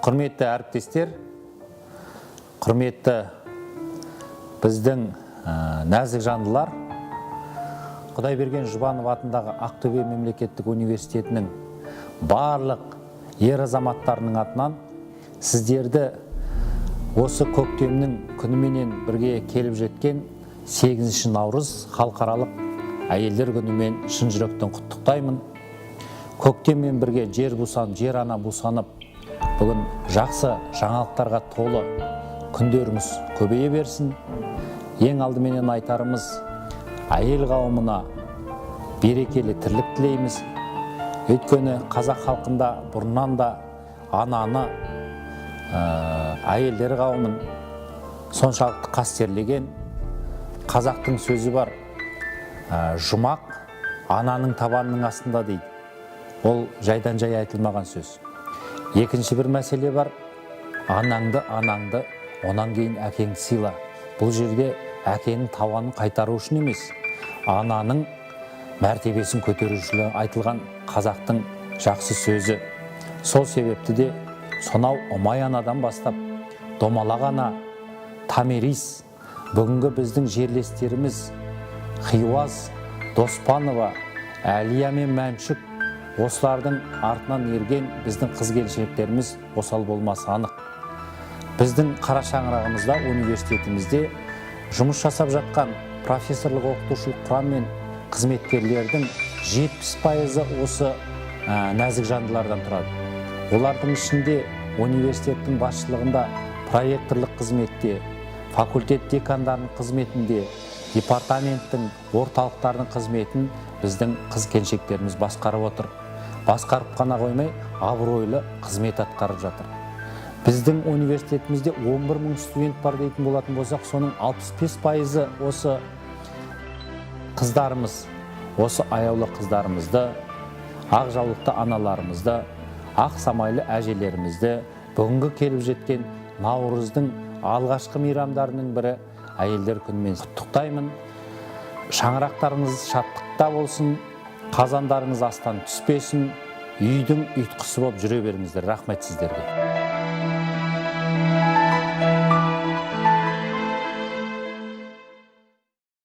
Құрметті әріптестер, құрметті біздің нәзік жандылар, Құдайберген Жұбанов атындағы Ақтөбе мемлекеттік университетінің барлық ер азаматтарының атынан сіздерді осы көктемнің күніменен бірге келіп жеткен 8 наурыз халықаралық әйелдер күнімен шын жүректен құттықтаймын. Көктеммен бірге жер ана бусанып, бүгін жақсы жаңалықтарға толы күндеріміз көбейе берсін. Ең алдыменен айтарымыз, әйел қауымына берекелі тірлік тілейміз. Өйткені қазақ халқында бұрыннан да ананы, әйелдер қауымын соншалықты қастерлеген. Қазақтың сөзі бар, жұмақ ананың табанының астында дейді. Ол жайдан жай айтылмаған сөз. Екінші бір мәселе бар, анаңды, онан кейін әкеңді сыйла. Бұл жерде әкенің табанын қайтару үшін емес, ананың мәртебесін көтеру үшін айтылған қазақтың жақсы сөзі. Сол себепті де сонау Ұмай анадан бастап Домалақ ана, Томирис, бүгінгі біздің жерлестеріміз Хиуаз, Доспанова, Әлия мен Мәншүк, осылардың артынан ерген біздің қыз-келіншектеріміз осал болмасы анық. Біздің қара шаңырағымызда, университетімізде жұмыс жасап жатқан профессорлық оқытушылық құрам мен қызметкерлердің 70% осы нәзік жандылардан тұрады. Олардың ішінде университеттің басшылығында проекторлық қызметте, факультет декандарының қызметінде, департаменттің орталықтарының қызметін біздің қыз-келіншектеріміз басқарып отыр. Басқарып қана қоймай, абыройлы қызмет атқарып жатыр. Біздің университетімізде 11 мың студент бар дейтін болатын болсақ, соның 65% осы қыздарымыз, осы аяулы қыздарымызды, ақ жаулықты аналарымызды, ақ самайлы әжелерімізді бүгінгі келіп жеткен Наурыздың алғашқы мейрамдарының бірі әйелдер күнімен құттықтаймын. Шаңырақтарыңыз шаттықта болсын, қазандарыңыз астан түспесін, үйдің ұйытқысы болып жүре беріңіздер. Рахмет сіздерге.